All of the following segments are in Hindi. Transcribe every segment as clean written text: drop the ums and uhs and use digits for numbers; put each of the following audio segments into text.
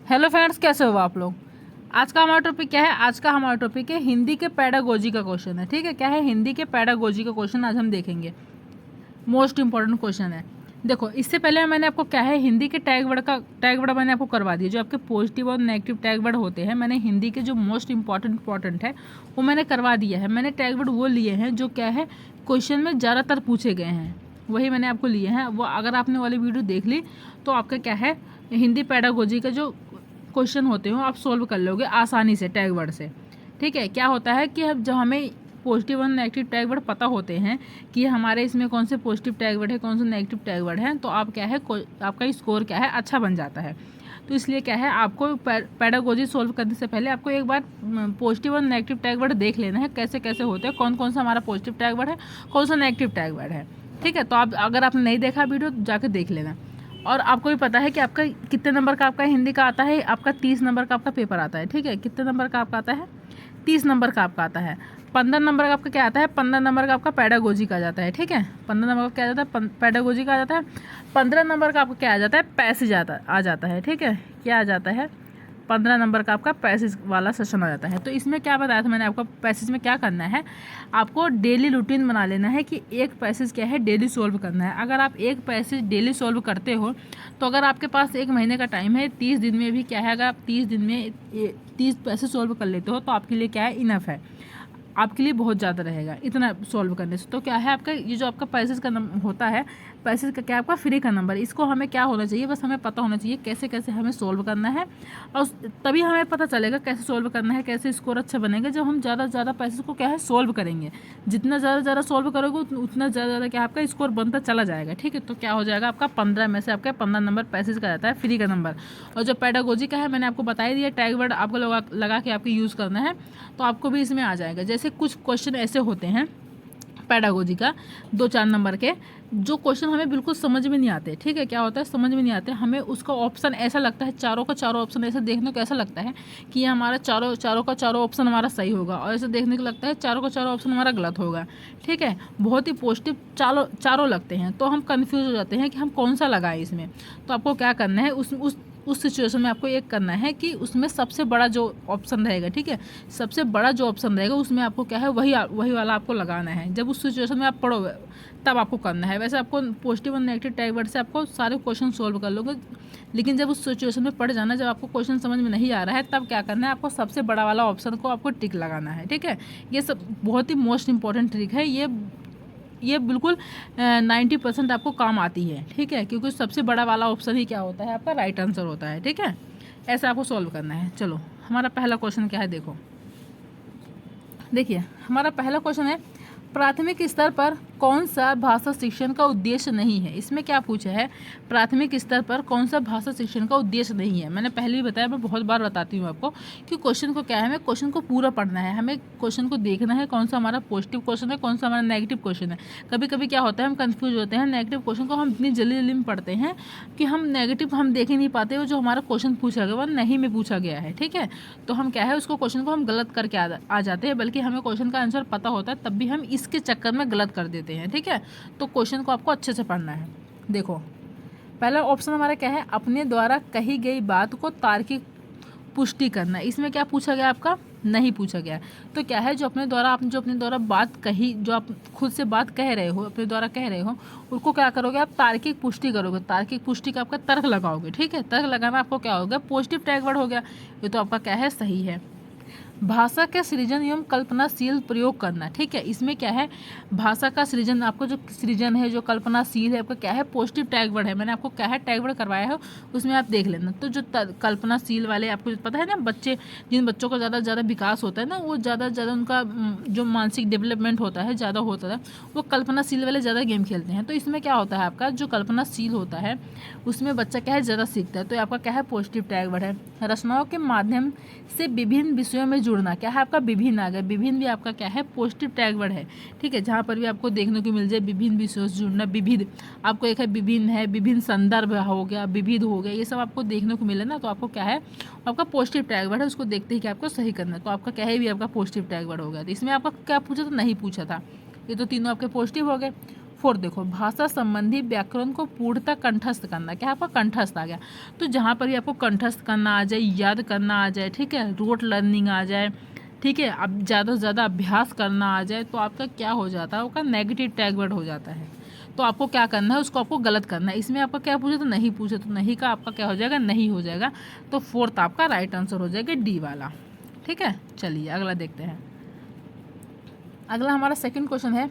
हेलो फ्रेंड्स, कैसे हो आप लोग। आज का हमारा टॉपिक क्या है? आज का हमारा टॉपिक है हिंदी के पेडागोजी का क्वेश्चन है। ठीक है, क्या है? हिंदी के पेडागोजी का क्वेश्चन आज हम देखेंगे। मोस्ट इंपॉर्टेंट क्वेश्चन है। देखो, इससे पहले मैंने आपको क्या है हिंदी के टैग वर्ड मैंने आपको करवा दिया। जो आपके पॉजिटिव और नेगेटिव टैग वर्ड होते हैं, मैंने हिंदी के जो मोस्ट इंपॉर्टेंट है वो मैंने करवा दिया है। मैंने टैग वर्ड वो लिए हैं जो क्या है क्वेश्चन में ज़्यादातर पूछे गए हैं, वही मैंने आपको लिए हैं। वो अगर आपने वाली वीडियो देख ली तो आपका क्या है हिंदी पेडागोजी का जो क्वेश्चन होते हो आप सोल्व कर लोगे आसानी से टैग वर्ड से। ठीक है, क्या होता है कि जब हमें पॉजिटिव और नेगेटिव टैग वर्ड पता होते हैं कि हमारे इसमें कौन से पॉजिटिव टैग वर्ड है, कौन से नेगेटिव टैग वर्ड है, तो आप क्या है आपका स्कोर क्या है अच्छा बन जाता है। तो इसलिए क्या है आपको पेडागोजी सोल्व करने से पहले आपको एक बार पॉजिटिव और नेगेटिव टैग वर्ड देख लेना है कैसे कैसे होते हैं, कौन कौन सा हमारा पॉजिटिव टैग वर्ड है, कौन सा नेगेटिव टैग वर्ड है। ठीक है, तो आप अगर आपने नहीं देखा वीडियो तो जाकर देख लेना। और आपको भी पता है कि आपका कितने नंबर का आपका हिंदी का आता है। आपका 30 नंबर का आपका पेपर आता है। ठीक है, कितने नंबर का आपका आता है? 30 नंबर का आपका आता है। 15 नंबर का आपका क्या आता है? 15 नंबर का आपका पेडागोजी का आ जाता है। ठीक है, 15 नंबर का क्या आ जाता है? पेडागोजी का आ जाता है। 15 नंबर का आपका क्या आ जाता है? पैसेज आ जाता है। ठीक है, क्या आ जाता है? 15 नंबर का आपका पैसेज वाला सेशन आ जाता है। तो इसमें क्या बताया था मैंने आपको, पैसेज में क्या करना है, आपको डेली रूटीन बना लेना है कि एक पैसेज क्या है डेली सॉल्व करना है। अगर आप एक पैसेज डेली सॉल्व करते हो तो अगर आपके पास एक महीने का टाइम है, 30 दिन में भी क्या है, अगर आप 30 दिन में 30 पैसेज सॉल्व कर लेते हो तो आपके लिए क्या है इनफ है, आपके लिए बहुत ज़्यादा रहेगा इतना सॉल्व करने से। तो क्या है आपका ये जो आपका पैसेज का होता है, पैसेज का क्या आपका फ्री का नंबर, इसको हमें क्या होना चाहिए, बस हमें पता होना चाहिए कैसे कैसे हमें सॉल्व करना है। और तभी हमें पता चलेगा कैसे सॉल्व करना है, कैसे स्कोर अच्छा बनेगा जब हम ज़्यादा से ज़्यादा पैसेज को क्या है सॉल्व करेंगे। जितना ज़्यादा सॉल्व करोगे उतना ज़्यादा क्या आपका स्कोर बनता चला जाएगा। ठीक है, तो क्या हो जाएगा आपका 15 में से आपका 15 नंबर पैसेज का जाता है फ्री का नंबर। और जो पेडागोजी का है मैंने आपको बता ही दिया, टैग वर्ड आपको लगा के आपको यूज़ करना है तो आपको भी इसमें आ जाएगा। जैसे कुछ क्वेश्चन ऐसे होते हैं पेडागोजी का 2-4 नंबर के, जो क्वेश्चन हमें बिल्कुल समझ में नहीं आते। ठीक है, क्या होता है समझ में नहीं आते, हमें उसका ऑप्शन ऐसा लगता है, चारों का चारों ऑप्शन ऐसे देखने को ऐसा लगता है कि ये हमारा चारों का चारों ऑप्शन हमारा सही होगा, और ऐसे देखने को लगता है चारों का चारों ऑप्शन हमारा गलत होगा। ठीक है, बहुत ही पॉजिटिव चारों लगते हैं तो हम कंफ्यूज हो जाते हैं कि हम कौन सा लगाएं इसमें। तो आपको क्या करना है उस सिचुएशन में आपको एक करना है कि उसमें सबसे बड़ा जो ऑप्शन रहेगा, ठीक है, सबसे बड़ा जो ऑप्शन रहेगा उसमें आपको क्या है वही वाला आपको लगाना है। जब उस सिचुएशन में आप पढ़ोगे तब आपको करना है। वैसे आपको पॉजिटिव और नेगेटिव टैग वर्ड से आपको सारे क्वेश्चन सॉल्व कर लोगे, लेकिन जब उस सिचुएशन में पढ़ जाना, जब आपको क्वेश्चन समझ में नहीं आ रहा है, तब क्या करना है आपको सबसे बड़ा वाला ऑप्शन को आपको टिक लगाना है। ठीक है, ये सब बहुत ही मोस्ट इंपॉर्टेंट ट्रिक है। ये बिल्कुल 90% आपको काम आती है। ठीक है, क्योंकि सबसे बड़ा वाला ऑप्शन ही क्या होता है आपका राइट आंसर होता है। ठीक है, ऐसा आपको सॉल्व करना है। चलो, हमारा पहला क्वेश्चन क्या है देखिए हमारा पहला क्वेश्चन है, प्राथमिक स्तर पर कौन सा भाषा शिक्षण का उद्देश्य नहीं है। इसमें क्या पूछा है, प्राथमिक स्तर पर कौन सा भाषा शिक्षण का उद्देश्य नहीं है। मैंने पहले भी बताया, मैं बहुत बार बताती हूँ आपको कि क्वेश्चन को क्या है, हमें क्वेश्चन को पूरा पढ़ना है, हमें क्वेश्चन को देखना है कौन सा हमारा पॉजिटिव क्वेश्चन है, कौन सा हमारा नेगेटिव क्वेश्चन है। कभी कभी क्या होता है हम कंफ्यूज होते हैं, नेगेटिव क्वेश्चन को हम इतनी जल्दी में पढ़ते हैं कि हम नेगेटिव हम देख ही नहीं पाते, वो जो हमारा क्वेश्चन पूछा गया वो नहीं में पूछा गया है। ठीक है, तो हम क्या है उसको क्वेश्चन को हम गलत करके आ जाते हैं, बल्कि हमें क्वेश्चन का आंसर पता होता है तब भी हम इसके चक्कर में गलत कर देते हैं। ठीक है, तो क्वेश्चन को आपको अच्छे से पढ़ना है। देखो, पहला ऑप्शन हमारा क्या है, अपने द्वारा कही गई बात को तार्किक पुष्टि करना। इसमें क्या पूछा गया आपका, नहीं पूछा गया। तो क्या है, जो अपने द्वारा बात कही, जो आप खुद से बात कह रहे हो, अपने द्वारा कह रहे हो, उसको क्या करोगे आप तार्किक पुष्टि करोगे। तार्किक पुष्टि का आपका तर्क लगाओगे। ठीक है, तर्क लगाना आपको क्या होगा, पॉजिटिव टैग वर्ड हो गया, ये तो आपका क्या है सही है। भाषा के सृजन एवं कल्पनाशील प्रयोग करना। ठीक है, इसमें क्या है, भाषा का सृजन, आपको जो सृजन है, जो कल्पनाशील है, आपका क्या है पॉजिटिव टैग वर्ड है। मैंने आपको क्या है टैग वर्ड करवाया है, उसमें आप देख लेना। तो जो कल्पनाशील वाले, आपको पता है ना, जिन बच्चों का ज़्यादा विकास होता है ना, वो ज़्यादा उनका जो मानसिक डेवलपमेंट होता है ज़्यादा होता है, वो कल्पनाशील वाले ज़्यादा गेम खेलते हैं। तो इसमें क्या होता है आपका जो कल्पनाशील होता है उसमें बच्चा क्या है ज़्यादा सीखता है, तो आपका क्या है पॉजिटिव टैग वर्ड है। रचनाओं के माध्यम से विभिन्न विषयों में जुड़ना, क्या है आपका विभिन्न आ गया, विभिन्न भी आपका क्या है पॉजिटिव टैग वर्ड है। ठीक है, जहाँ पर भी आपको देखने को मिल जाए विभिन्न विषयों से जुड़ना, विविध, आपको एक है विभिन्न है, विभिन्न संदर्भ हो गया, विविध हो गया, ये सब आपको देखने को मिले ना, तो आपको क्या है आपका पॉजिटिव टैग वर्ड है, उसको देखते ही कि आपको सही करना है। तो आपका क्या है भी आपका पॉजिटिव टैग वर्ड हो गया। तो इसमें आपका क्या पूछा था, नहीं पूछा था, ये तो तीनों आपके पॉजिटिव हो गए। फोर्थ देखो, भाषा संबंधी व्याकरण को पूर्णतः कंठस्थ करना। क्या आपका कंठस्थ आ गया, तो जहाँ पर भी आपको कंठस्थ करना आ जाए, याद करना आ जाए, ठीक है, रोट लर्निंग आ जाए, ठीक है, अब ज़्यादा से ज़्यादा अभ्यास करना आ जाए, तो आपका क्या हो जाता है, आपका नेगेटिव टैग वर्ड हो जाता है। तो आपको क्या करना है, उसको आपको गलत करना है। इसमें आपका क्या पूछे, तो नहीं पूछे, तो नहीं का आपका क्या हो जाएगा, नहीं हो जाएगा। तो फोर्थ आपका राइट आंसर हो जाएगा डी वाला। ठीक है, चलिए अगला देखते हैं। अगला हमारा सेकंड क्वेश्चन है,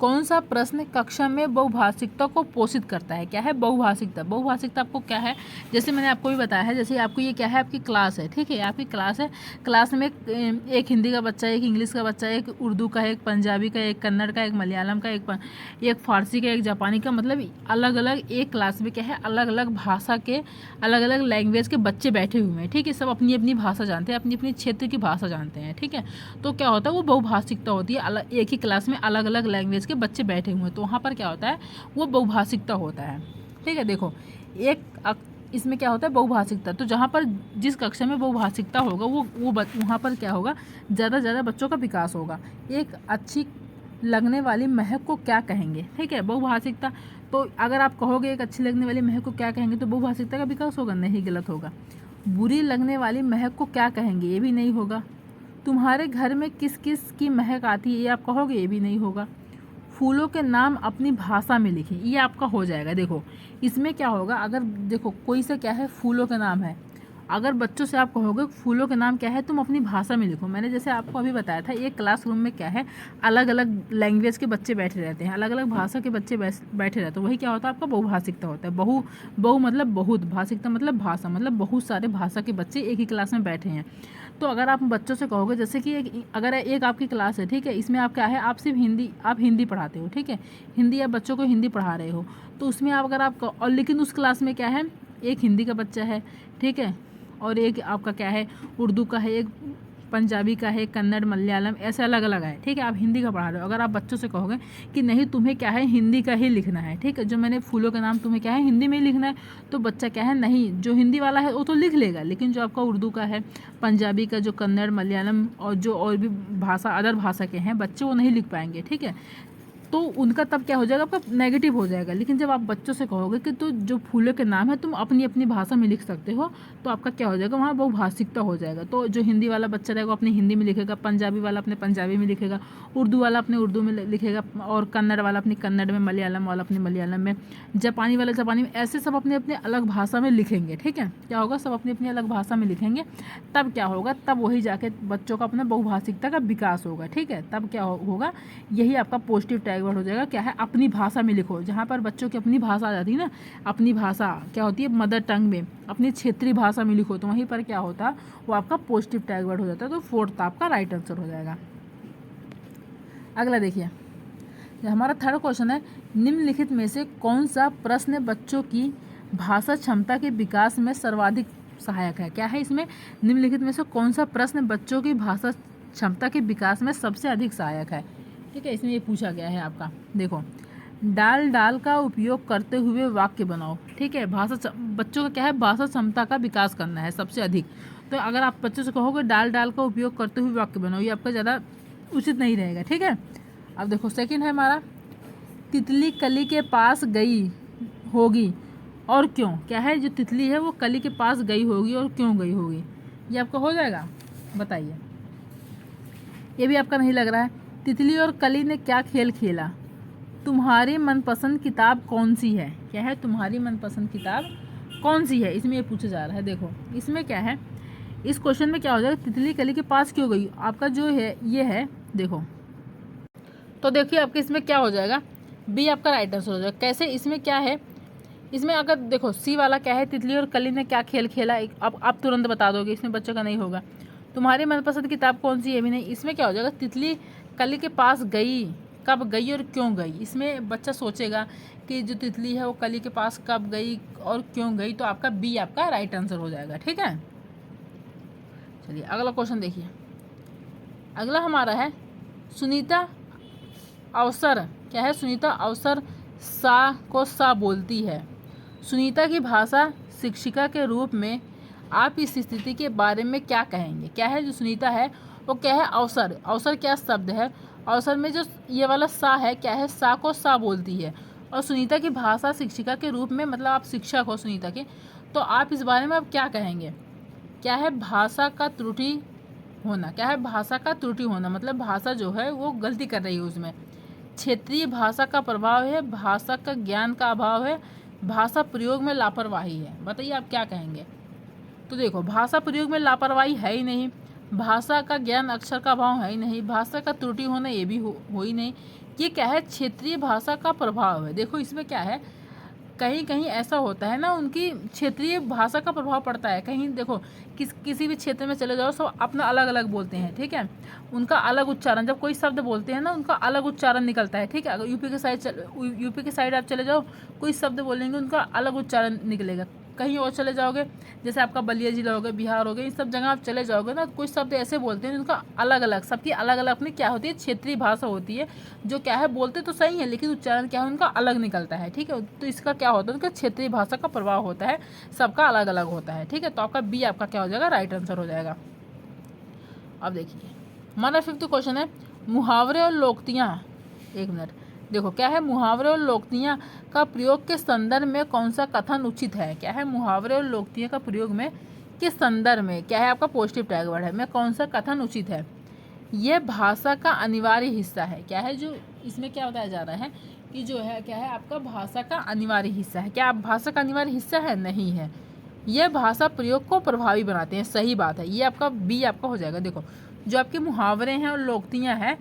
कौन सा प्रश्न कक्षा में बहुभाषिकता को पोषित करता है। क्या है बहुभाषिकता, बहुभाषिकता आपको क्या है, जैसे मैंने आपको भी बताया है, जैसे आपको ये क्या है, आपकी क्लास है, ठीक है, आपकी क्लास है, क्लास में एक हिंदी का बच्चा है, एक इंग्लिश का बच्चा है, एक उर्दू का है, एक पंजाबी का, एक कन्नड़ का, एक मलयालम का, एक फारसी का, एक जापानी का, मतलब अलग अलग एक क्लास में क्या है, अलग अलग भाषा के, अलग अलग लैंग्वेज के बच्चे बैठे हुए हैं, ठीक है, सब अपनी अपनी भाषा जानते हैं, अपनी अपनी क्षेत्र की भाषा जानते हैं, ठीक है। तो क्या होता है, वो बहुभाषिकता होती है, अलग एक ही क्लास में अलग अलग लैंग्वेज के बच्चे बैठे हुए हैं, तो वहाँ पर क्या होता है, वो बहुभाषिकता होता है, ठीक है। देखो इसमें क्या होता है, बहुभाषिकता, तो जहाँ पर जिस कक्षा में बहुभाषिकता होगा वो वहाँ पर क्या होगा, ज़्यादा से ज़्यादा बच्चों का विकास होगा। एक अच्छी लगने वाली महक को क्या कहेंगे, ठीक है, बहुभाषिकता। तो अगर आप कहोगे एक अच्छी लगने वाली महक को क्या कहेंगे, तो बहुभाषिकता का विकास होगा, नहीं, गलत होगा। बुरी लगने वाली महक को क्या कहेंगे, ये भी नहीं होगा। तुम्हारे घर में किस किस की महक आती है, ये आप कहोगे, ये भी नहीं होगा। फूलों के नाम अपनी भाषा में लिखें, ये आपका हो जाएगा। देखो इसमें क्या होगा, अगर देखो कोई से क्या है, फूलों के नाम है, अगर बच्चों से आप कहोगे फूलों के नाम क्या है, तुम अपनी भाषा में लिखो। मैंने जैसे आपको अभी बताया था, एक क्लासरूम में क्या है, अलग अलग लैंग्वेज के बच्चे बैठे रहते हैं, अलग अलग भाषा के बच्चे बैठे रहते हैं, वही क्या होता है, आपका बहुभाषिकता होता है। बहु मतलब बहुत, भाषिकता मतलब भाषा, मतलब बहुत सारे भाषा के बच्चे एक ही क्लास में बैठे हैं। तो अगर आप बच्चों से कहोगे, जैसे कि अगर एक आपकी क्लास है, ठीक है, इसमें आप क्या है, आप सिर्फ हिंदी पढ़ाते हो, ठीक है, हिंदी, आप बच्चों को हिंदी पढ़ा रहे हो, तो उसमें आप अगर आप और लेकिन उस क्लास में क्या है, एक हिंदी का बच्चा है, ठीक है, और एक आपका क्या है, उर्दू का है, एक पंजाबी का है, कन्नड़, मलयालम, ऐसे अलग अलग है, ठीक है, आप हिंदी का पढ़ा रहे हो। अगर आप बच्चों से कहोगे कि नहीं तुम्हें क्या है, हिंदी का ही लिखना है, ठीक है, जो मैंने फूलों का नाम तुम्हें क्या है, हिंदी में ही लिखना है, तो बच्चा क्या है, नहीं, जो हिंदी वाला है वो तो लिख लेगा, लेकिन जो आपका उर्दू का है, पंजाबी का, जो कन्नड़, मलयालम और जो और भी भाषा, अदर भाषा के हैं बच्चे, वो नहीं लिख पाएंगे, ठीक है। तो उनका तब क्या हो जाएगा, आपका नेगेटिव हो जाएगा। लेकिन जब आप बच्चों से कहोगे कि तो जो फूलों के नाम है तुम अपनी अपनी भाषा में लिख सकते हो, तो आपका क्या हो जाएगा, वहाँ बहुभाषिकता हो जाएगा। तो जो हिंदी वाला बच्चा रहेगा वो अपनी हिंदी में लिखेगा, पंजाबी वाला अपने पंजाबी में लिखेगा, उर्दू वाला अपने उर्दू में लिखेगा, और कन्नड़ वाला अपनी कन्नड़ में, मलयालम वाला अपनी मलयालम में, जापानी वाला जापानी में, ऐसे सब अपने अपने अलग भाषा में लिखेंगे, ठीक है। क्या होगा, सब अपनी अपनी अलग भाषा में लिखेंगे, तब क्या होगा, तब वही जाके बच्चों का अपना बहुभाषिकता का विकास होगा, ठीक है। तब क्या होगा, यही आपका पॉजिटिव टैग वर्ड हो जाएगा। क्या है, अपनी भाषा में लिखो। जहाँ पर बच्चों की अपनी भाषा आ जाती है ना, अपनी भाषा क्या होती है, मदर टंग में, अपनी क्षेत्रीय भाषा में लिखो, तो वहीं पर क्या होता है, वो आपका पॉजिटिव टैग वर्ड हो जाता है। तो फोर्थ आपका राइट आंसर हो जाएगा। अगला देखिए, हमारा थर्ड क्वेश्चन है, निम्नलिखित में से कौन सा प्रश्न बच्चों की भाषा क्षमता के विकास में सर्वाधिक सहायक है। क्या है इसमें, निम्नलिखित में से कौन सा प्रश्न बच्चों की भाषा क्षमता के विकास में सबसे अधिक सहायक है, ठीक है। इसमें ये पूछा गया है आपका, देखो, डाल का उपयोग करते हुए वाक्य बनाओ, ठीक है। बच्चों का क्या है, भाषा क्षमता का विकास करना है सबसे अधिक। तो अगर आप बच्चों से कहोगे डाल का उपयोग करते हुए वाक्य बनाओ, ये आपका ज़्यादा उचित नहीं रहेगा, ठीक है। अब देखो सेकंड है हमारा, तितली कली के पास गई होगी और क्यों। क्या है, जो तितली है वो कली के पास गई होगी और क्यों गई होगी, ये आपका हो जाएगा, बताइए। ये भी आपका नहीं लग रहा है। तितली और कली ने क्या खेल खेला। तुम्हारी मनपसंद किताब कौन सी है। क्या है, तुम्हारी मनपसंद किताब कौन सी है, इसमें ये पूछा जा रहा है। देखो इसमें क्या है, इस क्वेश्चन में क्या हो जाएगा, तितली कली के पास क्यों गई, आपका जो है ये है, देखो तो देखिए आपके इसमें क्या हो जाएगा, बी आपका राइट आंसर हो जाएगा। कैसे, इसमें क्या है, इसमें अगर देखो सी वाला क्या है, तितली और कली ने क्या खेल खेला, अब आप तुरंत बता दोगे, इसमें बच्चों का नहीं होगा। तुम्हारी मनपसंद किताब कौन सी है भी नहीं, इसमें क्या हो जाएगा, तितली कली के पास गई, कब गई और क्यों गई। इसमें बच्चा सोचेगा कि जो तितली है वो कली के पास कब गई और क्यों गई, तो आपका बी आपका राइट आंसर हो जाएगा, ठीक है। चलिए अगला क्वेश्चन देखिए, अगला हमारा है, सुनीता अवसर। क्या है, सुनीता अवसर सा को सा बोलती है। सुनीता की भाषा शिक्षिका के रूप में आप इस स्थिति के बारे में क्या कहेंगे। क्या है, जो सुनीता है वो क्या है, अवसर, अवसर क्या शब्द है, अवसर में जो ये वाला सा है क्या है, सा को सा बोलती है। और सुनीता की भाषा शिक्षिका के रूप में, मतलब आप शिक्षक हो सुनीता के, तो आप इस बारे में अब क्या कहेंगे? क्या है, भाषा का त्रुटि होना। क्या है, भाषा का त्रुटि होना, मतलब भाषा जो है वो गलती कर रही है उसमें। क्षेत्रीय भाषा का प्रभाव है, भाषा का ज्ञान का अभाव है, भाषा प्रयोग में लापरवाही है। बताइए आप क्या कहेंगे? तो देखो, भाषा प्रयोग में लापरवाही है ही नहीं, भाषा का ज्ञान अक्षर का अभाव है ही नहीं, भाषा का त्रुटि होना ये भी हो ही नहीं। ये क्या है, क्षेत्रीय भाषा का प्रभाव है। देखो इसमें क्या है, कहीं कहीं ऐसा होता है ना, उनकी क्षेत्रीय भाषा का प्रभाव पड़ता है। कहीं देखो किसी भी क्षेत्र में चले जाओ, सब अपना अलग अलग बोलते हैं, ठीक है, उनका अलग उच्चारण, जब कोई शब्द बोलते हैं ना उनका अलग उच्चारण निकलता है, ठीक है। अगर यूपी के साइड आप चले जाओ, कोई शब्द बोलेंगे उनका अलग उच्चारण निकलेगा। कहीं और चले जाओगे, जैसे आपका बलिया जिला हो गया, बिहार हो गया, इन सब जगह आप चले जाओगे ना, कोई शब्द ऐसे बोलते हैं उनका अलग अलग, सबकी अलग अलग अपनी क्या होती है, क्षेत्रीय भाषा होती है, जो क्या है बोलते तो सही है लेकिन उच्चारण क्या है उनका अलग निकलता है, ठीक है। तो इसका क्या होता है, उनका क्षेत्रीय भाषा का प्रभाव होता है, सबका अलग अलग होता है, ठीक है। तो आपका बी आपका क्या हो जाएगा, राइट आंसर हो जाएगा। अब देखिए हमारा 5th क्वेश्चन है, मुहावरे और लोकोक्तियाँ। एक मिनट, देखो क्या है, मुहावरे और लोकोक्तियाँ का प्रयोग के संदर्भ में कौन सा कथन उचित है। क्या है, मुहावरे और लोकोक्तियाँ का प्रयोग में किस संदर्भ में, क्या है आपका पॉजिटिव टैग वर्ड है, में कौन सा कथन उचित है। यह भाषा का अनिवार्य हिस्सा है। क्या है, जो इसमें क्या बताया जा रहा है कि जो है क्या है आपका भाषा का अनिवार्य हिस्सा है। क्या आप भाषा का अनिवार्य हिस्सा है, नहीं है। यह भाषा प्रयोग को प्रभावी बनाते हैं, सही बात है, ये आपका बी आपका हो जाएगा। देखो जो आपके मुहावरे हैं और लोकोक्तियाँ हैं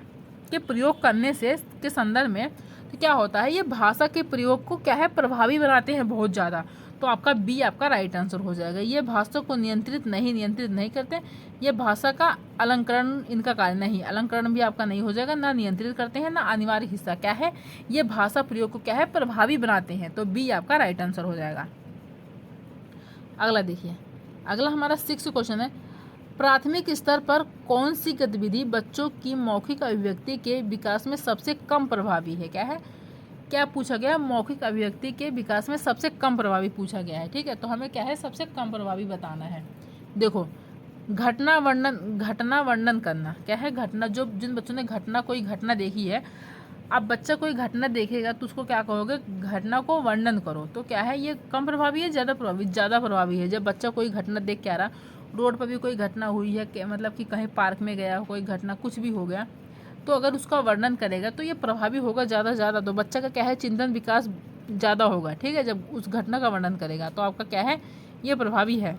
के प्रयोग करने से के संदर्भ में तो क्या होता है, ये भाषा के प्रयोग को क्या है प्रभावी बनाते हैं बहुत ज़्यादा। तो आपका बी आपका राइट आंसर हो जाएगा। ये भाषा को नियंत्रित नहीं करते, ये भाषा का अलंकरण इनका कार्य नहीं, अलंकरण भी आपका नहीं हो जाएगा, ना नियंत्रित करते हैं ना अनिवार्य हिस्सा। क्या है, ये भाषा प्रयोग को क्या है प्रभावी बनाते हैं। तो बी आपका राइट आंसर हो जाएगा। अगला देखिए, अगला हमारा 6th क्वेश्चन है, प्राथमिक स्तर पर कौन सी गतिविधि बच्चों की मौखिक अभिव्यक्ति के विकास में सबसे कम प्रभावी है। क्या है, क्या पूछा गया, मौखिक अभिव्यक्ति के विकास में सबसे कम प्रभावी पूछा गया है, ठीक है। तो हमें क्या है सबसे कम प्रभावी बताना है। देखो घटना वर्णन करना। क्या है, घटना, जो जिन बच्चों ने कोई घटना देखी है, अब बच्चा कोई घटना देखेगा तो उसको क्या कहोगे, घटना को वर्णन करो। तो क्या है, ये कम प्रभावी है, ज़्यादा प्रभावी, ज़्यादा प्रभावी है। जब बच्चा कोई घटना देख के आ रहा, रोड पर भी कोई घटना हुई है, मतलब कि कहीं पार्क में गया, कोई घटना कुछ भी हो गया, तो अगर उसका वर्णन करेगा तो ये प्रभावी होगा ज़्यादा। तो बच्चा का क्या है, चिंतन विकास ज़्यादा होगा, ठीक है, जब उस घटना का वर्णन करेगा। तो आपका क्या है, ये प्रभावी है।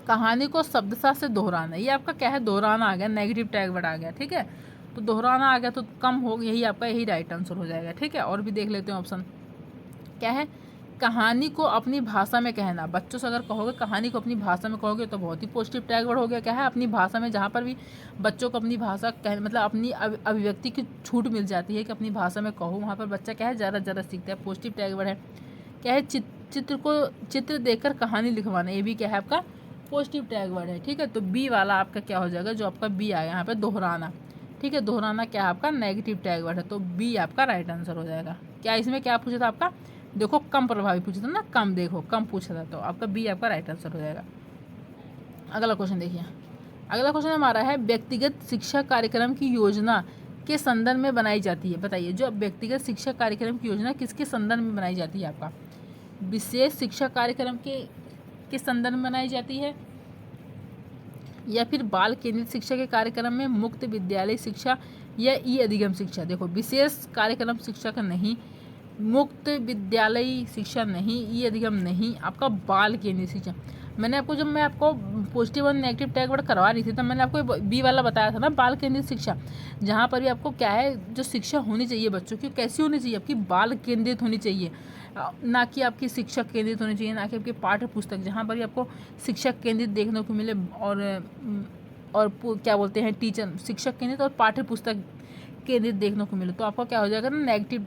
कहानी को शब्दशः से दोहराना, ये आपका क्या है, दोहराना आ गया, नेगेटिव टैग वर्ड आ गया, ठीक है। तो दोहराना आ गया तो कम हो, यही आपका यही राइट आंसर हो जाएगा, ठीक है। और भी देख लेते हैं ऑप्शन। क्या है, कहानी को अपनी भाषा में कहना। बच्चों से अगर कहोगे कहानी को अपनी भाषा में कहोगे तो बहुत ही पॉजिटिव टैग वर्ड हो गया। क्या है, अपनी भाषा में, जहाँ पर भी बच्चों को अपनी भाषा कह, मतलब अपनी अभिव्यक्ति की छूट मिल जाती है कि अपनी भाषा में कहो, वहाँ पर बच्चा क्या है ज़्यादा सीखता है, पॉजिटिव टैग वर्ड है। क्या है, चित्र देखकर कहानी लिखवाना, ये भी क्या है आपका पॉजिटिव टैग वर्ड है, ठीक है। तो बी वाला आपका क्या हो जाएगा, जो आपका बी आया यहाँ पे दोहराना, ठीक है। दोहराना क्या आपका नेगेटिव टैग वर्ड है, तो बी आपका राइट आंसर हो जाएगा। क्या इसमें क्या पूछा था आपका, देखो कम प्रभावी पूछा था ना, कम, देखो कम पूछा था, तो आपका बी आपका राइट आंसर हो जाएगा। अगला क्वेश्चन देखिए, अगला क्वेश्चन हमारा है, व्यक्तिगत शिक्षा कार्यक्रम की योजना के संदर्भ में बनाई जाती है। बताइए, जो व्यक्तिगत शिक्षा कार्यक्रम की योजना किसके संदर्भ में बनाई जाती है। आपका विशेष शिक्षा कार्यक्रम के संदर्भ में बनाई जाती है, या फिर बाल केंद्रित शिक्षा के कार्यक्रम में, मुक्त विद्यालय शिक्षा या ई अधिगम शिक्षा। देखो विशेष कार्यक्रम शिक्षा का नहीं, मुक्त विद्यालय शिक्षा नहीं, ई अधिगम नहीं, आपका बाल केंद्रित शिक्षा। मैंने आपको, जब मैं आपको पॉजिटिव और नेगेटिव टैग वर्ड करवा रही थी तब मैंने आपको बी वाला बताया था ना, बाल केंद्रित शिक्षा, जहाँ पर भी आपको क्या है, जो शिक्षा होनी चाहिए बच्चों की कैसी होनी चाहिए, आपकी बाल केंद्रित होनी चाहिए, ना कि आपकी शिक्षक केंद्रित होनी चाहिए, ना कि आपकी पाठ्य पुस्तक, जहाँ पर भी आपको शिक्षक केंद्रित देखने को मिले और क्या बोलते हैं, टीचर, शिक्षक केंद्रित और पाठ्य पुस्तक केंद्रित देखने को मिले, तो आपका क्या हो जाएगा ना,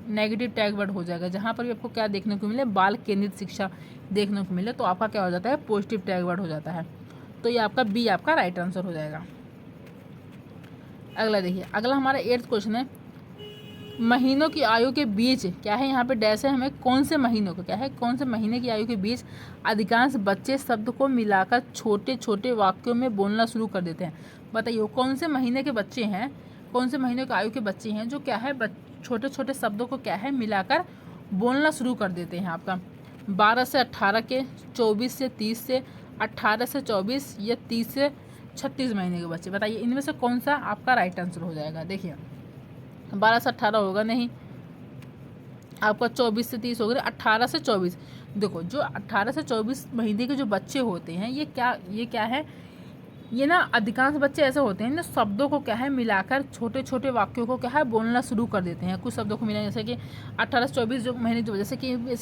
नेगेटिव टैग वर्ड हो जाएगा। जहाँ पर भी आपको क्या देखने को मिले, बाल केंद्रित शिक्षा देखने को मिले, तो आपका क्या हो जाता है, पॉजिटिव टैग वर्ड हो जाता है। तो ये आपका बी आपका राइट आंसर हो जाएगा। अगला देखिए, अगला हमारा 8th क्वेश्चन है, महीनों की आयु के बीच, क्या है यहाँ पे डैश है, हमें कौन से महीनों को, क्या है कौन से महीने की आयु के बीच अधिकांश बच्चे शब्द को मिलाकर छोटे छोटे वाक्यों में बोलना शुरू कर देते हैं। बताइए कौन से महीने के बच्चे हैं कौन से महीने की आयु के बच्चे हैं जो क्या है छोटे छोटे शब्दों को क्या है मिलाकर बोलना शुरू कर देते हैं। आपका 12 से 18 के, 24 से 30 से, 18 से 24 या 30 से 36 महीने के बच्चे। बताइए इनमें से कौन सा आपका राइट आंसर हो जाएगा। देखिए 12 से 18 होगा नहीं, आपका 24 से 30 हो गया, 18 से 24। देखो जो 18 से 24 महीने के जो बच्चे होते हैं ये क्या है, ये ना अधिकांश बच्चे ऐसे होते हैं ना शब्दों को क्या है मिलाकर छोटे छोटे वाक्यों को क्या है बोलना शुरू कर देते हैं। कुछ शब्दों को मिला जैसे कि 18 से 24 जो महीने जो जैसे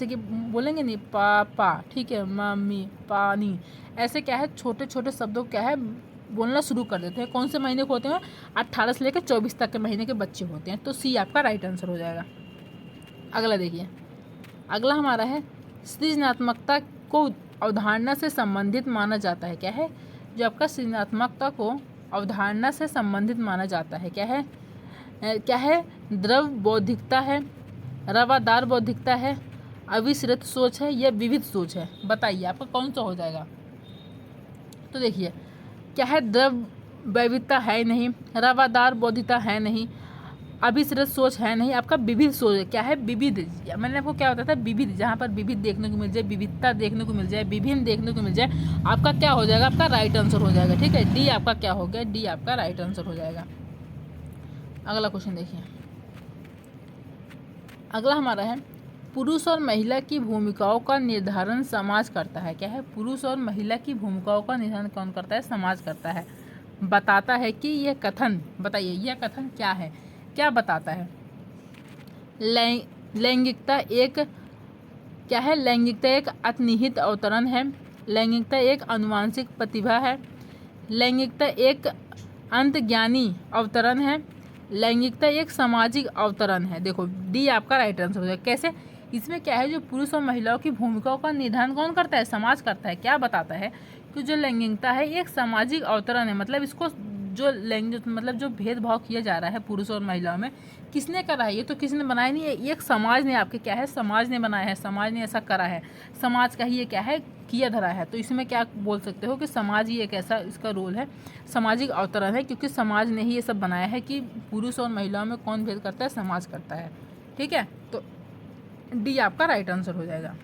कि बोलेंगे नहीं पापा, ठीक है, मम्मी, पानी, ऐसे क्या है छोटे छोटे शब्दों को क्या है बोलना शुरू कर देते हैं। कौन से महीने को होते हैं, 18 से लेकर 24 तक के महीने के बच्चे होते हैं। तो सी आपका राइट आंसर हो जाएगा। अगला देखिए, अगला हमारा है सृजनात्मकता को अवधारणा से संबंधित माना जाता है। क्या है, जो आपका सृजनात्मकता को अवधारणा से संबंधित माना जाता है क्या है, द्रव बौद्धिकता है, रवादार बौद्धिकता है, अविश्रित सोच है या विविध सोच है। बताइए आपका कौन सा हो जाएगा। तो देखिए क्या है, द्रव वैविधता है नहीं, रवादार बौद्धिकता है नहीं, अभिश्रित सोच है नहीं, आपका विविध सोच है। क्या है, विविध। मैंने आपको क्या बताया था, विविध, जहाँ पर विविध देखने को मिल जाए, विविधता देखने को मिल जाए, विभिन्न देखने को मिल जाए, आपका क्या हो जाएगा, आपका राइट आंसर हो जाएगा। ठीक है, डी आपका क्या हो गया, डी आपका राइट आंसर हो जाएगा। अगला क्वेश्चन देखिए, अगला हमारा है पुरुष और महिला की भूमिकाओं का निर्धारण समाज करता है। क्या है, पुरुष और महिला की भूमिकाओं का निर्धारण कौन करता है, समाज करता है। बताता है कि यह कथन, बताइए यह कथन क्या है, क्या बताता है। लैंगिकता एक क्या है, लैंगिकता एक अंतर्निहित अवतरण है, लैंगिकता एक आनुवांशिक प्रतिभा है, लैंगिकता एक अंतर्ज्ञानी अवतरण है, लैंगिकता एक सामाजिक अवतरण है। देखो डी आपका राइट आंसर हो जाएगा। कैसे, इसमें क्या है, जो पुरुष और महिलाओं की भूमिकाओं का निर्धारण कौन करता है, समाज करता है। क्या बताता है कि जो लैंगिकता है एक सामाजिक अवतरण है, मतलब इसको जो लैंगिक मतलब जो भेदभाव किया जा रहा है पुरुष और महिलाओं में, किसने करा है, ये तो किसी ने बनाया नहीं है, ये एक समाज ने आपके क्या है, समाज ने बनाया है, समाज ने ऐसा करा है, समाज का ही ये क्या है किया धरा है। तो इसमें क्या बोल सकते हो कि समाज ही एक ऐसा इसका रोल है, सामाजिक अवतरण है, क्योंकि समाज ने ही ये सब बनाया है कि पुरुष और महिलाओं में कौन भेद करता है, समाज करता है। ठीक है, तो डी आपका राइट आंसर हो जाएगा।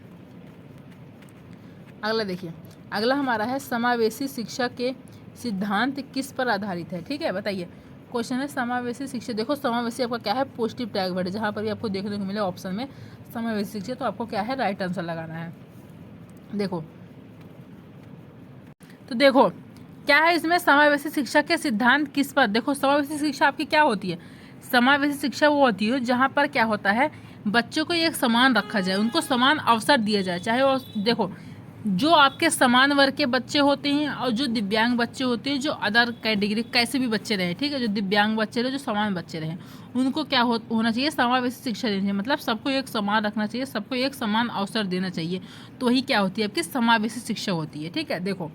अगला देखिए, अगला हमारा है समावेशी शिक्षा के सिद्धांत किस पर आधारित है। ठीक है, बताइए क्वेश्चन है समावेशी शिक्षा। देखो समावेशी आपका क्या है, पॉजिटिव टैग वर्ड, जहाँ पर भी आपको देखने को मिले ऑप्शन में समावेशी शिक्षा, तो आपको क्या है राइट आंसर लगाना है। देखो तो देखो क्या है इसमें, समावेशी शिक्षा के सिद्धांत किस पर। देखो समावेशी शिक्षा आपकी क्या होती है, समावेशी शिक्षा वो होती है जहाँ पर क्या होता है, बच्चों को एक समान रखा जाए, उनको समान अवसर दिया जाए, चाहे वो देखो जो आपके समान वर्ग के बच्चे होते हैं और जो दिव्यांग बच्चे होते हैं, जो अदर कैटेगरी कैसे भी बच्चे रहे, ठीक है, जो दिव्यांग बच्चे रहे, जो समान बच्चे रहे, उनको क्या होना चाहिए, समावेशी शिक्षा देनी चाहिए, मतलब सबको एक समान रखना चाहिए, सबको एक समान अवसर देना चाहिए। तो वही क्या होती है आपकी समावेशी शिक्षा होती है। ठीक है, देखो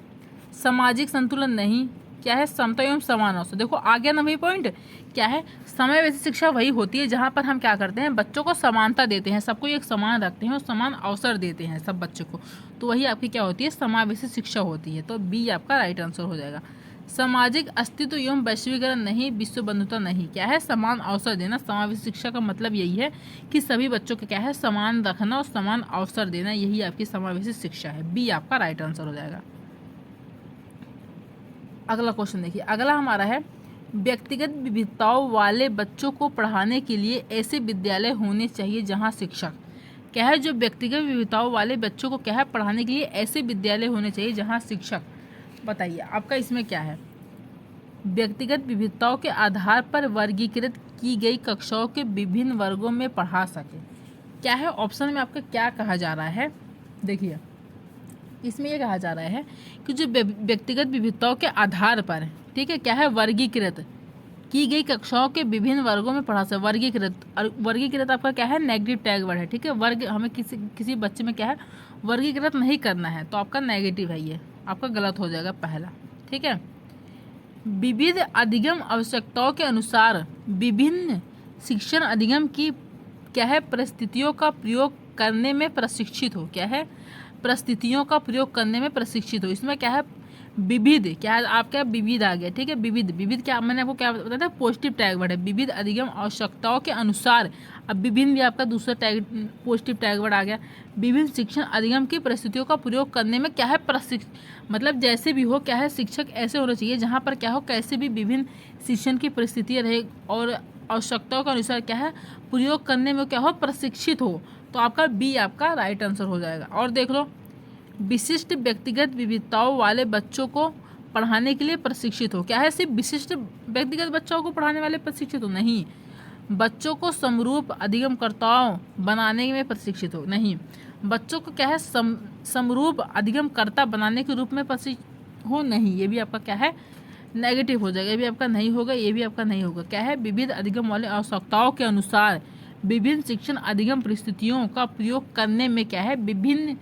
सामाजिक संतुलन नहीं, क्या है, समता एवं समान अवसर। देखो आ गया ना वही पॉइंट, क्या है, समावेशी शिक्षा वही होती है जहाँ पर हम क्या करते हैं, बच्चों को समानता देते हैं, सबको एक समान रखते हैं और समान अवसर देते हैं सब बच्चों को। तो वही आपकी क्या होती है, समावेशी शिक्षा होती है। तो बी आपका राइट आंसर हो जाएगा। सामाजिक अस्तित्व एवं वैश्वीकरण नहीं, विश्व बंधुता नहीं, क्या है, समान अवसर देना। समावेशी शिक्षा का मतलब यही है कि सभी बच्चों को क्या है, समान रखना और समान अवसर देना, यही आपकी समावेशी शिक्षा है। बी आपका राइट आंसर हो जाएगा। अगला क्वेश्चन देखिए, अगला हमारा है व्यक्तिगत विविधताओं वाले बच्चों को पढ़ाने के लिए ऐसे विद्यालय होने चाहिए जहां शिक्षक, क्या है, जो व्यक्तिगत विविधताओं वाले बच्चों को क्या है पढ़ाने के लिए ऐसे विद्यालय होने चाहिए जहां शिक्षक, बताइए आपका इसमें क्या है, व्यक्तिगत विविधताओं के आधार पर वर्गीकृत की गई कक्षाओं के विभिन्न वर्गों में पढ़ा सके। क्या है, ऑप्शन में आपका क्या कहा जा रहा है, देखिए इसमें यह कहा जा रहा है कि जो व्यक्तिगत विविधताओं के आधार पर, ठीक है, क्या है, वर्गीकृत की गई कक्षाओं के विभिन्न वर्गों में पढ़ा सकते। वर्गीकृत, और वर्गीकृत आपका क्या है, नेगेटिव टैग वर्ड है। ठीक है, वर्ग हमें किसी बच्चे में क्या है वर्गीकृत नहीं करना है, तो आपका नेगेटिव है, ये आपका गलत हो जाएगा पहला। ठीक है, विविध अधिगम आवश्यकताओं के अनुसार विभिन्न शिक्षण अधिगम की क्या है परिस्थितियों का प्रयोग करने में प्रशिक्षित हो। क्या है, परिस्थितियों का प्रयोग करने में प्रशिक्षित हो। इसमें क्या है, विविध, क्या है आपका विविध आ गया, ठीक है। विविध, विविध क्या मैंने आपको क्या बताया था, पॉजिटिव टैग वर्ड है। विविध अधिगम आवश्यकताओं के अनुसार, अब विभिन्न भी आपका दूसरा टैग पॉजिटिव टैग वर्ड आ गया। विभिन्न शिक्षण अधिगम की परिस्थितियों का प्रयोग करने में क्या है, मतलब जैसे भी हो क्या है, शिक्षक ऐसे होना चाहिए जहाँ पर क्या हो, कैसे भी विभिन्न शिक्षण की परिस्थितियाँ रहे और आवश्यकताओं के अनुसार क्या है प्रयोग करने में क्या हो, प्रशिक्षित हो। तो आपका बी आपका राइट आंसर हो जाएगा। और देख लो, विशिष्ट व्यक्तिगत विविधताओं वाले बच्चों को पढ़ाने के लिए प्रशिक्षित हो, क्या है, सिर्फ विशिष्ट व्यक्तिगत बच्चों को पढ़ाने वाले प्रशिक्षित हो, नहीं। बच्चों को समरूप अधिगमकर्ताओं बनाने में प्रशिक्षित हो, नहीं। बच्चों को क्या है समरूप अधिगमकर्ता बनाने के रूप में प्रशिक्षित हो, नहीं। ये भी आपका क्या है नेगेटिव हो जाएगा, ये भी आपका नहीं होगा, ये भी आपका नहीं होगा। क्या है, विविध अधिगम वाले आवश्यकताओं के अनुसार विभिन्न शिक्षण अधिगम परिस्थितियों का प्रयोग करने में क्या है, विभिन्न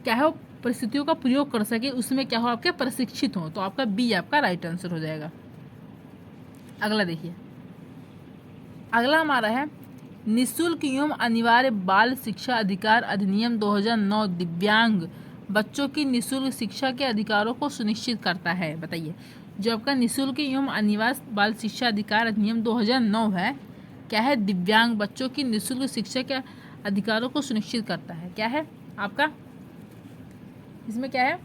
क्या है परिस्थितियों का प्रयोग कर सके, उसमें क्या हो आपके प्रशिक्षित हो। तो आपका बी आपका राइट आंसर हो जाएगा। अगला देखिए, अगला हमारा है निःशुल्क एवं अनिवार्य बाल शिक्षा अधिकार अधिनियम 2009 दिव्यांग बच्चों की निःशुल्क शिक्षा के अधिकारों को सुनिश्चित करता है। बताइए, जो आपका निःशुल्क एवं अनिवार्य बाल शिक्षा अधिकार अधिनियम 2009 है, क्या है, दिव्यांग बच्चों की निःशुल्क शिक्षा के अधिकारों को सुनिश्चित करता है। क्या है आपका, इसमें क्या है,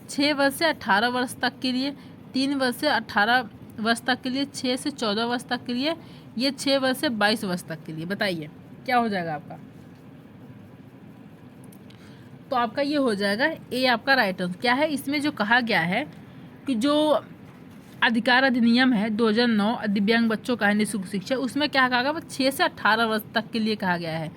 6 वर्ष से 18 वर्ष तक के लिए, 3 वर्ष से 18 वर्ष तक के लिए, 6 से 14 वर्ष तक के लिए, ये 6 वर्ष से 22 वर्ष तक के लिए। बताइए क्या हो जाएगा आपका, तो आपका ये हो जाएगा ए आपका राइट आंसर। क्या है, इसमें जो कहा गया है कि जो अधिकार अधिनियम है 2009 दिव्यांग बच्चों का है निःशुल्क शिक्षा, उसमें क्या कहा गया, 6 से 18 वर्ष तक के लिए कहा गया है,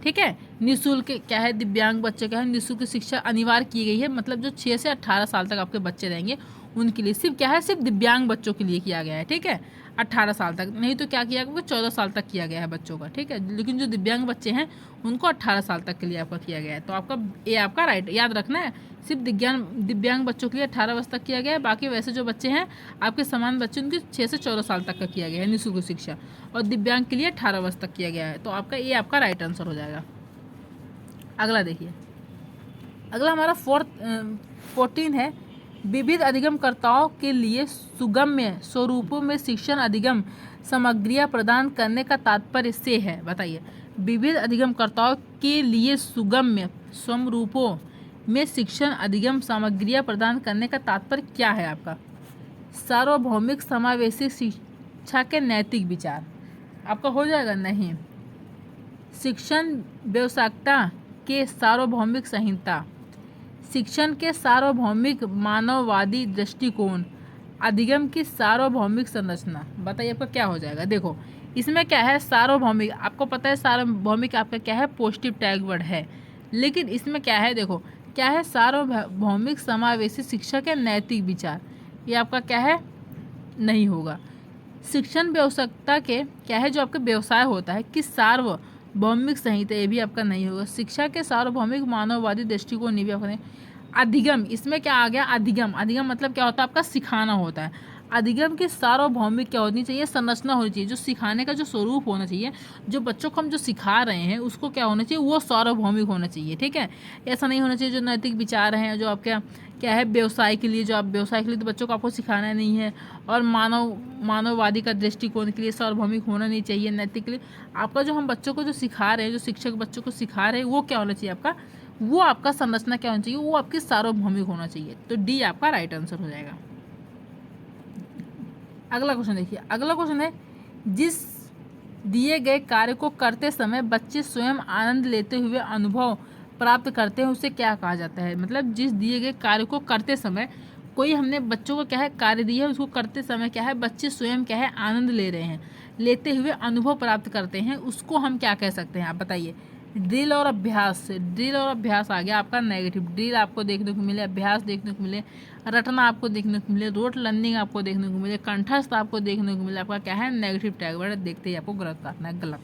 ठीक है। निःशुल्क क्या है, दिव्यांग बच्चे क्या है निःशुल्क शिक्षा अनिवार्य की गई है, मतलब जो 6 से 18 साल तक आपके बच्चे रहेंगे उनके लिए, सिर्फ क्या है, सिर्फ दिव्यांग बच्चों के लिए किया गया है, ठीक है। 18 साल तक नहीं तो क्या किया गया, 14 साल तक किया गया है बच्चों का, ठीक है। लेकिन जो दिव्यांग बच्चे हैं उनको 18 साल तक के लिए आपका किया गया है। तो आपका ए आपका राइट, याद रखना है, सिर्फ दिव्यांग बच्चों के लिए 18 वर्ष तक किया गया है। बाकी वैसे जो बच्चे हैं आपके समान बच्चे, उनके 6 से 14 साल तक का किया गया है निःशुल्क शिक्षा, और दिव्यांग के लिए 18 वर्ष तक किया गया है। तो आपका ए आपका राइट आंसर हो जाएगा। अगला देखिए, अगला हमारा 14 है, विविध अधिगमकर्ताओं के लिए सुगम्य स्वरूपों में शिक्षण अधिगम सामग्रियां प्रदान करने का तात्पर्य से है। बताइए, विविध अधिगमकर्ताओं के लिए सुगम्य स्वरूपों में शिक्षण अधिगम सामग्रियां प्रदान करने का तात्पर्य क्या है आपका, सार्वभौमिक समावेशी शिक्षा के नैतिक विचार, आपका हो जाएगा, नहीं। शिक्षण व्यावसायिकता के सार्वभौमिक संहिता, शिक्षण के सार्वभौमिक मानववादी दृष्टिकोण, अधिगम की सार्वभौमिक संरचना। बताइए आपका क्या हो जाएगा। देखो, इसमें क्या है, सार्वभौमिक, आपको पता है सार्वभौमिक आपका क्या है, पॉजिटिव टैग वर्ड है, लेकिन इसमें क्या है, देखो क्या है, सार्वभौमिक समावेशी शिक्षा के नैतिक विचार, ये आपका क्या है, नहीं होगा। शिक्षण व्यावसायिकता के क्या है, जो आपका व्यवसाय होता है, किस सार्वभौमिक संहिता, ये भी आपका नहीं होगा। शिक्षा के सार्वभौमिक मानववादी दृष्टिकोण, ये भी आपका नहीं। अधिगम, इसमें क्या आ गया, अधिगम, अधिगम मतलब क्या होता है आपका, सिखाना होता है। अधिगम की सार्वभौमिक क्या होनी चाहिए, संरचना होनी चाहिए, जो सिखाने का जो स्वरूप होना चाहिए, जो बच्चों को हम जो सिखा रहे हैं उसको क्या होना चाहिए, वो सार्वभौमिक होना चाहिए, ठीक है। ऐसा नहीं होना चाहिए जो नैतिक विचार हैं, जो आपका क्या है व्यवसाय के लिए, जो आप व्यवसाय के लिए तो बच्चों को आपको सिखाना नहीं है, और मानववादी का दृष्टिकोण के लिए सार्वभौमिक होना नहीं चाहिए, नैतिक के लिए। आपका जो हम बच्चों को जो सिखा रहे हैं, जो शिक्षक बच्चों को सिखा रहे हैं, वो क्या होना चाहिए आपका, वो आपका संरचना क्या होना चाहिए, वो आपकी सार्वभौमिक होना चाहिए। तो डी आपका राइट आंसर हो जाएगा। अगला क्वेश्चन देखिए, अगला क्वेश्चन है, जिस दिए गए कार्य को करते समय बच्चे स्वयं आनंद लेते हुए अनुभव प्राप्त करते हैं, उसे क्या कहा जाता है। मतलब जिस दिए गए कार्य को करते समय, कोई हमने बच्चों को क्या है कार्य दिया है, उसको करते समय क्या है बच्चे स्वयं क्या है आनंद ले रहे हैं, लेते हुए अनुभव प्राप्त करते हैं, उसको हम क्या कह सकते हैं, आप बताइए। ड्रिल और अभ्यास, ड्रिल और अभ्यास आ गया आपका नेगेटिव। ड्रिल आपको देखने को मिले, अभ्यास देखने को मिले, रटना आपको देखने को मिले, रोट लर्निंग आपको देखने को मिले, कंठस्थ आपको देखने को मिले, आपका क्या है नेगेटिव टैग वर्ड, देखते ही आपको गलत काटना है, गलत।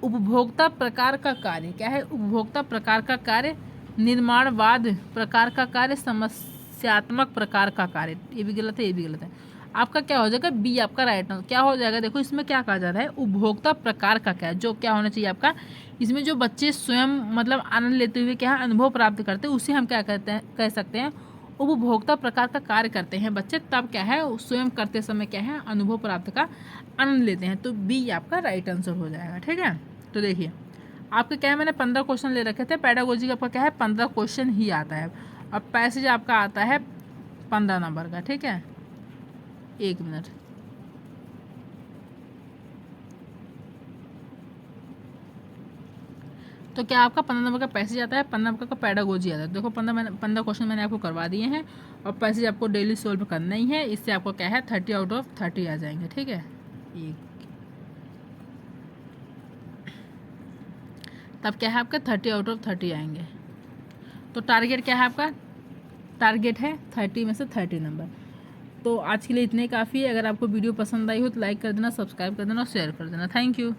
उपभोक्ता प्रकार का कार्य, क्या है, उपभोक्ता प्रकार का कार्य, निर्माणवाद प्रकार का कार्य, समस्यात्मक प्रकार का कार्य, ये भी गलत है, ये भी गलत है। आपका क्या हो जाएगा, बी आपका राइट आंसर क्या हो जाएगा। देखो इसमें क्या कहा जा रहा है, उपभोक्ता प्रकार का क्या है, जो क्या होना चाहिए आपका, इसमें जो बच्चे स्वयं मतलब आनंद लेते हुए क्या है अनुभव प्राप्त करते हैं उसे हम क्या कहते हैं, कह सकते हैं उपभोक्ता प्रकार का कार्य करते हैं बच्चे, तब क्या है स्वयं करते समय क्या है अनुभव प्राप्त का आनंद लेते हैं। तो बी आपका राइट आंसर हो जाएगा। ठीक है, तो देखिए आपके क्या है, मैंने 15 क्वेश्चन ले रखे थे, पेडागोजी का आपका क्या है 15 क्वेश्चन ही आता है। अब पैसेज आपका आता है 15 नंबर का। ठीक है, 1 मिनट। तो क्या आपका 15 नंबर का पैसेज आता है, 15 नंबर का पेडागोजी आता है। देखो 15 क्वेश्चन मैंने आपको करवा दिए हैं और पैसेज आपको डेली सोल्व करना ही है। इससे आपको क्या है 30 आउट ऑफ 30 आ जाएंगे। ठीक है, तब क्या है आपका 30 आउट ऑफ 30 आएंगे। तो टारगेट क्या है आपका, टारगेट है 30 में से 30 नंबर। तो आज के लिए इतने काफ़ी है। अगर आपको वीडियो पसंद आई हो तो लाइक कर देना, सब्सक्राइब कर देना और शेयर कर देना। Thank you.